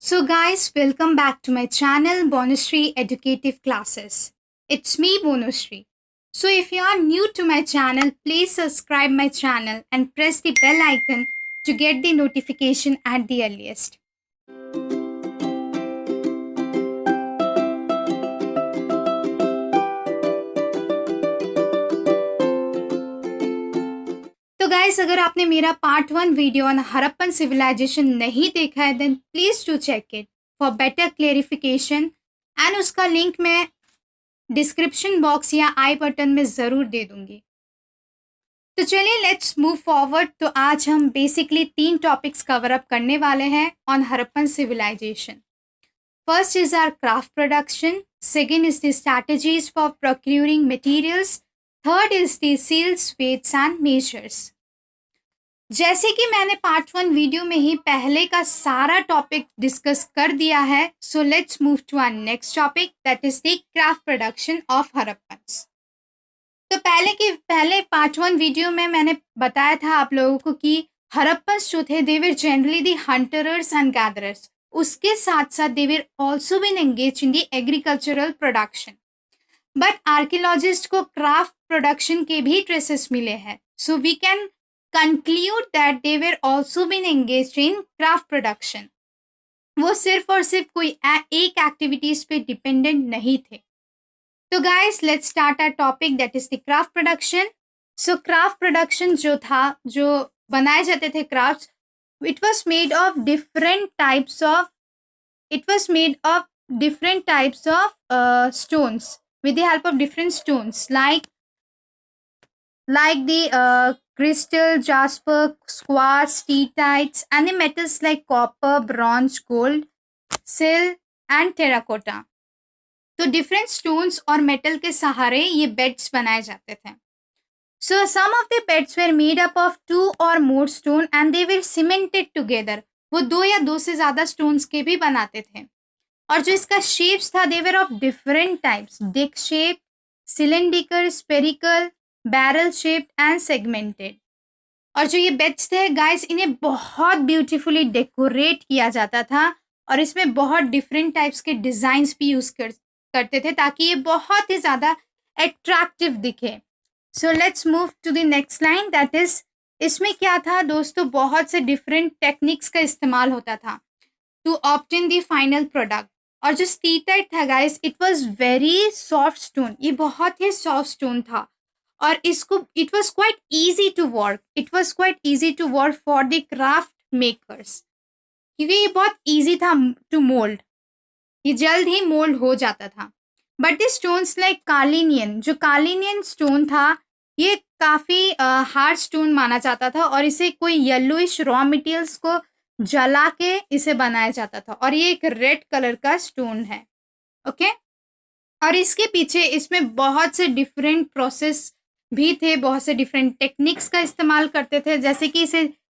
So guys, welcome back to my channel Bonushree Educative Classes. It's me Bonushree. So if you are new to my channel, please subscribe my channel and press the bell icon to get the notification at the earliest. तो guys, अगर आपने मेरा part 1 video on Harappan civilization नहीं देखा है then please to check it for better clarification and उसका link मैं description box या आई बटन में ज़रूर दे दूंगी। तो चलिए लेट्स मूव फॉरवर्ड। तो आज हम बेसिकली 3 टॉपिक्स कवर अप करने वाले हैं on Harappan civilization. First is our craft production, second is the strategies for procuring materials, third is the seals, weights and measures. जैसे कि मैंने पार्ट 1 वीडियो में ही पहले का सारा टॉपिक डिस्कस कर दिया है, so let's move to our next topic that is the craft production of Harappans. तो पहले पार्ट 1 वीडियो में मैंने बताया था आप लोगों को कि हड़प्पन्स जो थे they were generally the hunters and gatherers. उसके साथ साथ they were also been engaged in the agricultural production. But archaeologist को क्राफ्ट प्रोडक्शन के भी ट्रेसेस मिले हैं, so we can conclude that they were also been engaged in craft production. वो सिर्फ और सिर्फ कोई एक एक्टिविटीज पे डिपेंडेंट नहीं थे। तो guys let's start our topic that is the craft production. So craft production जो था, जो बनाए जाते थे crafts, it was made of different types of stones with the help of different stones like the crystal, jasper, quartz, steatites, and the metals like copper, bronze, gold, silver and terracotta. तो different stones और metal के सहारे ये beads बनाए जाते थे। So some of the beads were made up of 2 और more stone and they were cemented together. वो 2 या 2 से ज़्यादा स्टोन्स के भी बनाते थे। और जो इसका शेप्स था they were of different types, Dick shape, cylindrical, spherical, barrel shaped and segmented. और जो ये बेड्स थे गाइस, इन्हें बहुत ब्यूटीफुली डेकोरेट किया जाता था और इसमें बहुत डिफरेंट टाइप्स के डिज़ाइंस भी यूज़ करते थे ताकि ये बहुत ही ज़्यादा अट्रैक्टिव दिखे। So let's move to the next line that is, इसमें क्या था दोस्तों, बहुत से डिफरेंट टेक्निक्स का इस्तेमाल होता था to obtain the final product. और जो स्टीटाइट था guys, it was very soft stone, ये बहुत ही सॉफ्ट स्टोन था और इसको it was quite easy to work for the craft makers, क्योंकि ये बहुत ईजी था टू मोल्ड, ये जल्द ही मोल्ड हो जाता था। बट द स्टोन्स लाइक कालिनियन, जो कालिनियन स्टोन था ये काफ़ी हार्ड स्टोन माना जाता था और इसे कोई येलोइश रॉ मटेरियल्स को जला के इसे बनाया जाता था और ये एक रेड कलर का स्टोन है। ओके और इसके पीछे इसमें बहुत से डिफरेंट प्रोसेस भी थे, बहुत से डिफरेंट टेक्निक्स का इस्तेमाल करते थे,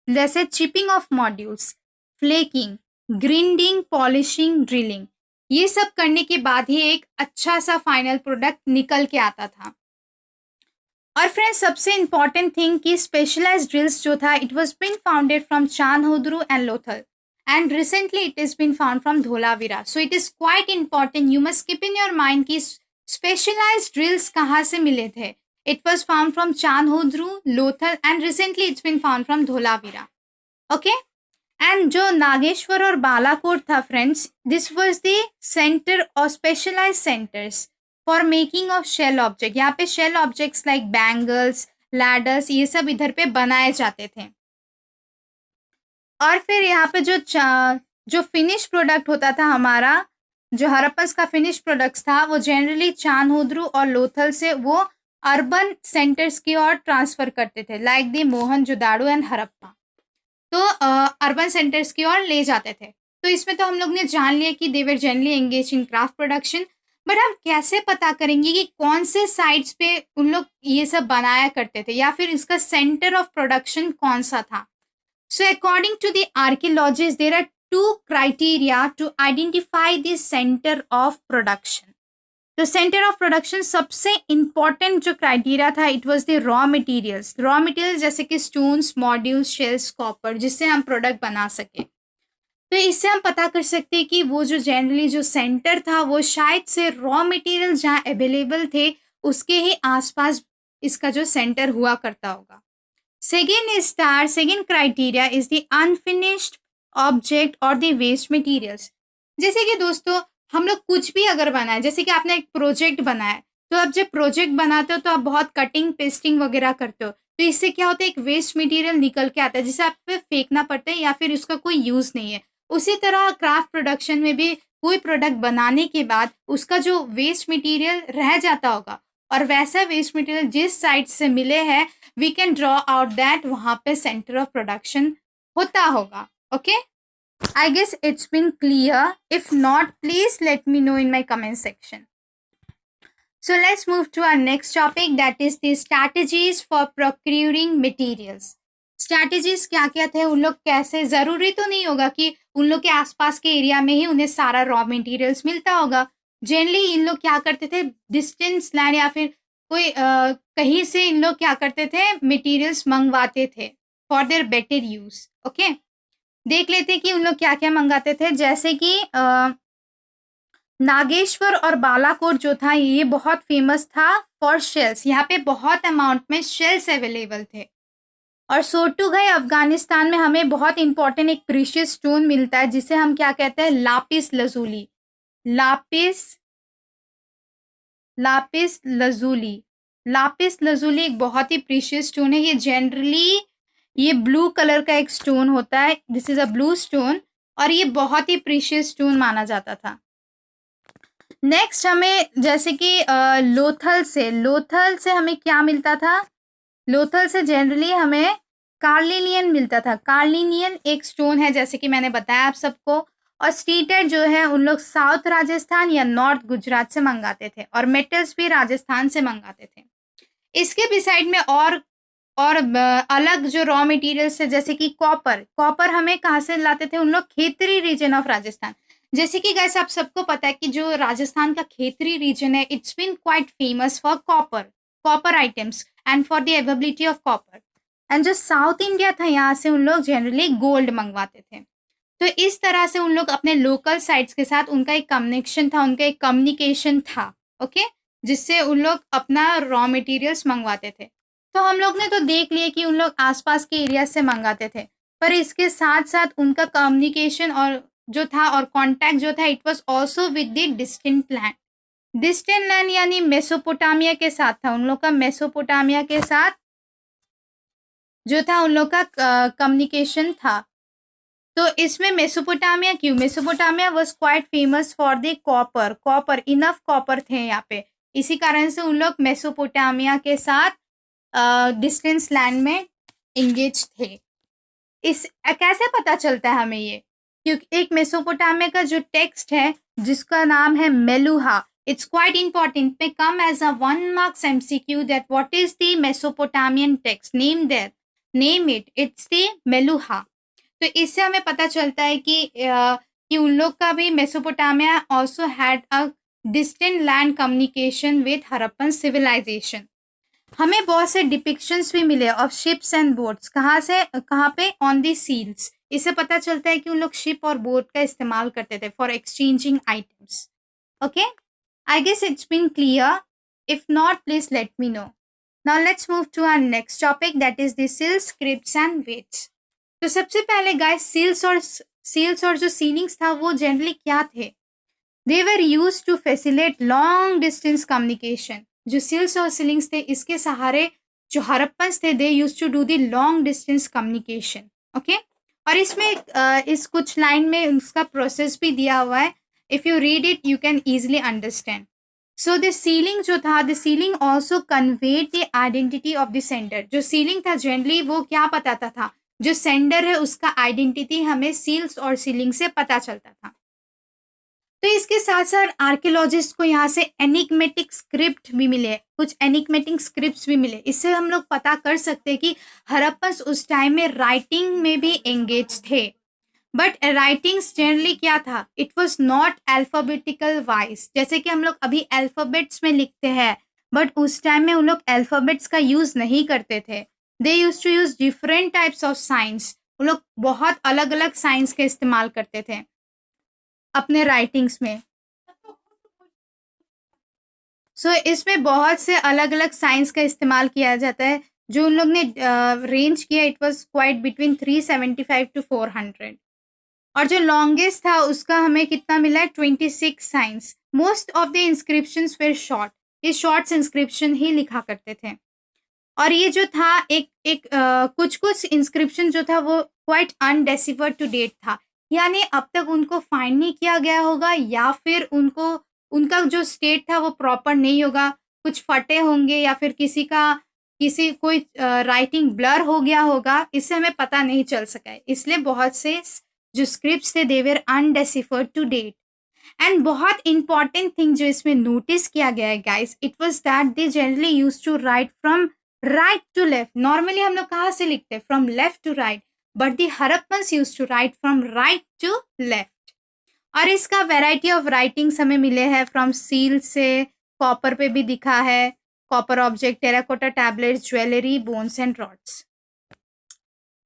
जैसे chipping of modules, flaking, grinding, polishing, drilling. ये सब करने के बाद ही एक अच्छा सा फाइनल प्रोडक्ट निकल के आता था। और फ्रेंड्स सबसे इम्पॉर्टेंट थिंग कि स्पेशलाइज्ड ड्रिल्स जो था, it was been founded from Chanhudaro and Lothal and recently it is been found from Dholavira. So it is quite important, you must keep in your mind कि स्पेशलाइज्ड ड्रिल्स कहाँ से मिले थे। It was found from Chanhodru, Lothal and recently it's been found from Dholavira. Okay? And जो नागेश्वर और बालाकोट था friends, this was the center or specialized centers for making of shell object. यहाँ पे shell objects like bangles, ladders ये सब इधर पे बनाए जाते थे। और फिर यहाँ पे जो फिनिश प्रोडक्ट होता था हमारा, जो हड़प्पन्स का फिनिश प्रोडक्ट्स था, वो जनरली चानहोद्रू और लोथल से वो अर्बन सेंटर्स की ओर ट्रांसफ़र करते थे, like the Mohenjodaro and Harappa. तो अर्बन सेंटर्स की ओर ले जाते थे। तो इसमें तो हम लोग ने जान लिया कि they were generally engage in craft production. But हम कैसे पता करेंगे कि कौन से साइट्स पे उन लोग ये सब बनाया करते थे या फिर इसका सेंटर ऑफ प्रोडक्शन कौन सा था। So according to the archaeologist there are 2 criteria to identify the centre of production. तो सेंटर ऑफ प्रोडक्शन सबसे इम्पॉर्टेंट जो क्राइटेरिया था, it was the raw materials जैसे कि स्टोन्स, मॉड्यूल्स, शेल्स, कॉपर, जिससे हम प्रोडक्ट बना सके। तो इससे हम पता कर सकते हैं कि वो जो जनरली जो सेंटर था वो शायद से रॉ मटेरियल जहाँ अवेलेबल थे उसके ही आसपास इसका जो सेंटर हुआ करता होगा। Second criteria is the unfinished object और द वेस्ट मटेरियल्स। जैसे कि दोस्तों हम लोग कुछ भी अगर बनाए, जैसे कि आपने एक प्रोजेक्ट बनाया, तो आप जब प्रोजेक्ट बनाते हो तो आप बहुत कटिंग पेस्टिंग वगैरह करते हो, तो इससे क्या होता है एक वेस्ट मटेरियल निकल के आता है जिसे आप पे फेंकना पड़ता है या फिर उसका कोई यूज़ नहीं है। उसी तरह क्राफ्ट प्रोडक्शन में भी कोई प्रोडक्ट बनाने के बाद उसका जो वेस्ट मटेरियल रह जाता होगा और वैसा वेस्ट मटेरियल जिस साइड से मिले हैं we can draw out that वहाँ पे सेंटर ऑफ प्रोडक्शन होता होगा। Okay, I guess it's been clear. If not, please let me know in my comment section. So let's move to our next topic, that is the strategies for procuring materials. Strategies क्या क्या थे, उन लोग कैसे, ज़रूरी तो नहीं होगा कि उन लोग के आसपास के एरिया में ही उन्हें सारा रॉ मटेरियल्स मिलता होगा। जनरली इन लोग क्या करते थे, डिस्टेंस लैंड या फिर कोई कहीं से इन लोग क्या करते थे, मटेरियल्स मंगवाते थे for their better use. Okay, देख लेते कि उन लोग क्या क्या मंगाते थे। जैसे कि नागेश्वर और बालाकोट जो था ये बहुत फेमस था फॉर शेल्स, यहाँ पे बहुत अमाउंट में शेल्स अवेलेबल थे। और सोटुगई अफगानिस्तान में हमें बहुत इंपॉर्टेंट एक प्रीशियस स्टोन मिलता है जिसे हम क्या कहते हैं, लापिस लजूली। लापिस लजूली एक बहुत ही प्रीशियस स्टोन है। ये जनरली ये ब्लू कलर का एक स्टोन होता है, this is a blue stone, और ये बहुत ही प्रीशियस स्टोन माना जाता था। नेक्स्ट हमें जैसे कि लोथल से हमें क्या मिलता था, लोथल से जनरली हमें कार्लिनियन मिलता था। कार्लिनियन एक स्टोन है जैसे कि मैंने बताया आप सबको। और स्टीटेड जो है उन लोग साउथ राजस्थान या नॉर्थ गुजरात से मंगाते थे, और मेटल्स भी राजस्थान से मंगाते थे। इसके बिसाइड में और अलग जो रॉ मटेरियल्स है जैसे कि कॉपर हमें कहाँ से लाते थे, उन लोग खेतरी रीजन ऑफ राजस्थान। जैसे कि गाइस आप सबको पता है कि जो राजस्थान का खेतरी रीजन है it's been quite famous for copper items and for the availability of copper. And जो साउथ इंडिया था यहाँ से उन लोग जनरली गोल्ड मंगवाते थे। तो इस तरह से उन लोग अपने लोकल साइट्स के साथ उनका एक कनेक्शन था, उनका एक कम्युनिकेशन था। ओके, जिससे उन लोग अपना रॉ मटेरियल्स मंगवाते थे। तो हम लोग ने तो देख लिया कि उन लोग आसपास के एरिया से मंगाते थे, पर इसके साथ साथ उनका कम्युनिकेशन और जो था और कांटेक्ट जो था it was also with the distant land यानी मेसोपोटामिया के साथ था। उन लोग का मेसोपोटामिया के साथ जो था उन लोग का कम्युनिकेशन था। तो इसमें मेसोपोटामिया क्यों, Mesopotamia was quite famous for the copper, enough copper थे यहाँ पे, इसी कारण से उन लोग मेसोपोटामिया के साथ डिस्टेंस लैंड में इंगेज थे। इस कैसे पता चलता है हमें ये, क्योंकि एक मेसोपोटामिया का जो टेक्स्ट है जिसका नाम है Meluha, it's quite important, may come as a 1 marks MCQ that what is the Mesopotamian text, name it's the Meluha. तो इससे हमें पता चलता है कि उन लोग का भी Mesopotamia also had a distant land communication with Harappan civilization. हमें बहुत से डिपिक्शंस भी मिले ऑफ शिप्स एंड बोट्स, कहाँ पे, ऑन दी सील्स। इससे पता चलता है कि उन लोग शिप और बोट का इस्तेमाल करते थे for exchanging items. Okay, I guess it's been clear, if not please let me know. Now let's move to our next topic that is the seals, scripts and weights. तो सबसे पहले guys seals और जो ceilings था वो generally क्या थे, they were used to facilitate long distance communication. जो सील्स और सीलिंग्स थे इसके सहारे जो हड़प्पन्स थे they used to do the long distance communication. Okay, और इसमें इस कुछ लाइन में उसका प्रोसेस भी दिया हुआ है, if you read it you can easily understand. So the ceiling जो था, the ceiling also conveyed the identity of the sender. जो सीलिंग था जनरली वो क्या बताता था, जो सेंडर है उसका आइडेंटिटी हमें सील्स और सीलिंग से पता चलता था। तो इसके साथ साथ आर्कियोलॉजिस्ट को यहाँ से एनिग्मेटिक स्क्रिप्ट भी मिले, कुछ एनिग्मेटिक स्क्रिप्ट्स भी मिले। इससे हम लोग पता कर सकते हैं कि हड़प्पन्स उस टाइम में राइटिंग में भी एंगेज थे। बट राइटिंग्स जनरली क्या था, it was not alphabetical wise, जैसे कि हम लोग अभी अल्फाबेट्स में लिखते हैं, बट उस टाइम में उन लोग अल्फाबेट्स का यूज़ नहीं करते थे। They use to use different types of science. वो लोग बहुत अलग अलग साइंस के इस्तेमाल करते थे अपने राइटिंग्स में। इसमें बहुत से अलग अलग साइंस का इस्तेमाल किया जाता है। जो उन लोग ने रेंज किया, it was quite between 375 to 400। और जो लॉन्गेस्ट था उसका हमें कितना मिला है, 26 signs. Most of the inscriptions were short, ये शॉर्ट्स इंस्क्रिप्शन ही लिखा करते थे। और ये जो था कुछ कुछ इंस्क्रिप्शन जो था वो क्वाइट अनडेसिफर्ड टू डेट था, यानी अब तक उनको फाइंड नहीं किया गया होगा, या फिर उनका जो स्टेट था वो प्रॉपर नहीं होगा, कुछ फटे होंगे, या फिर किसी कोई राइटिंग ब्लर हो गया होगा, इससे हमें पता नहीं चल सका है। इसलिए बहुत से जो स्क्रिप्ट्स थे they were undeciphered to date. And बहुत इंपॉर्टेंट थिंग जो इसमें नोटिस किया गया है guys, it was that they generally use to write from right to left. Normally हम लोग कहाँ से लिखते हैं, from left to right, but the Harappans use to write from right to left. और इसका वेराइटी ऑफ राइटिंग्स हमें मिले हैं, फ्रॉम सील से, कॉपर पे भी दिखा है, copper object, terracotta tablets, jewellery, bones and rods.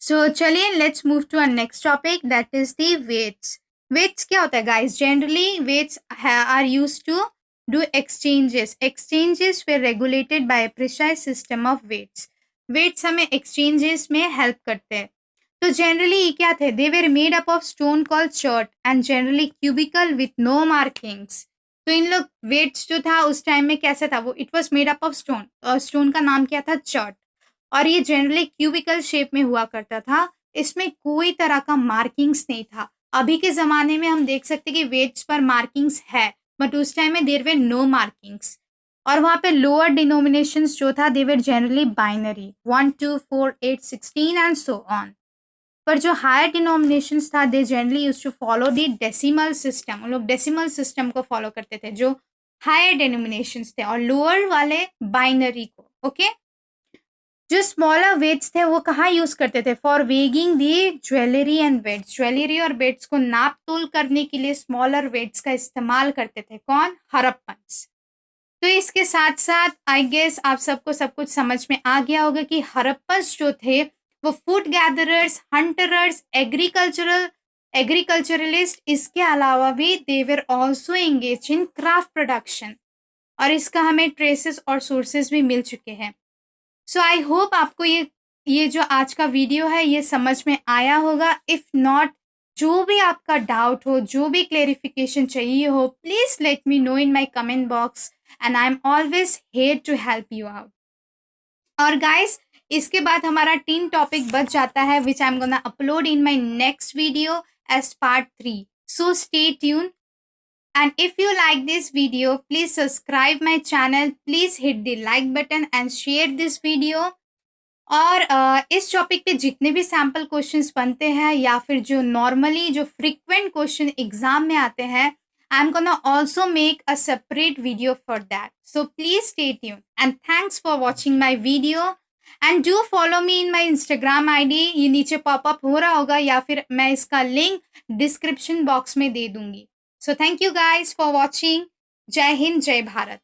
So चलिए let's move to our next topic, that is the weights. Weights क्या होता है guys? Generally weights are use to do exchanges. Exchanges were regulated by precise system of weights. Weights हमें exchanges में help करते हैं। तो generally ये क्या थे? They were made up of stone called chert and generally cubical with no markings. तो इन लोग वेट्स जो था उस टाइम में कैसे था, वो it was made up of stone, और स्टोन का नाम क्या था? चर्ट। और ये जनरली क्यूबिकल शेप में हुआ करता था, इसमें कोई तरह का मार्किंग्स नहीं था। अभी के ज़माने में हम देख सकते हैं कि वेट्स पर मार्किंग्स है, बट उस टाइम में देयर वे नो मार्किंग्स। और वहाँ पे लोअर डिनोमिनेशंस जो था they were generally binary, 1 2 4 8 16 and so on. पर जो हायर डिनोमिनेशंस था they generally use to follow the decimal system. उन लोग डेसिमल सिस्टम को फॉलो करते थे जो हायर डिनोमिनेशंस थे, और लोअर वाले बाइनरी को। ओके जो स्मॉलर वेट्स थे वो कहाँ यूज करते थे? For weighing the jewellery and beds. Jewellery और बेड्स को नाप तोल करने के लिए स्मॉलर वेट्स का इस्तेमाल करते थे। कौन? हड़प्पन्स। तो इसके साथ साथ आई गेस आप सबको सब कुछ समझ में आ गया होगा कि हड़प्पन्स जो थे वो फूड गैदरर्स, हंटरर्स, एग्रीकल्चरलिस्ट, इसके अलावा भी they were also engage in craft production. और इसका हमें ट्रेसेस और सोर्सेज भी मिल चुके हैं। सो आई होप आपको ये जो आज का वीडियो है ये समझ में आया होगा। इफ़ नॉट, जो भी आपका डाउट हो, जो भी क्लेरिफिकेशन चाहिए हो, please let me know in my comment box and I am always here to help you out. और गाइस इसके बाद हमारा 3 टॉपिक बच जाता है, which I am gonna upload in my next video as part 3. So stay tuned. And if you like this video, please subscribe my channel. Please hit the like button and share this video. और इस topic पे जितने भी sample questions बनते हैं या फिर जो नॉर्मली जो फ्रिक्वेंट क्वेश्चन एग्जाम में आते हैं, आई am gonna also make a separate video for that. So please stay tune and thanks for watching my video and do follow me in my Instagram ID. ये नीचे popup हो रहा होगा या फिर मैं इसका लिंक डिस्क्रिप्शन बॉक्स में दे दूंगी. So thank you guys for watching. Jai Hind, Jai Bharat.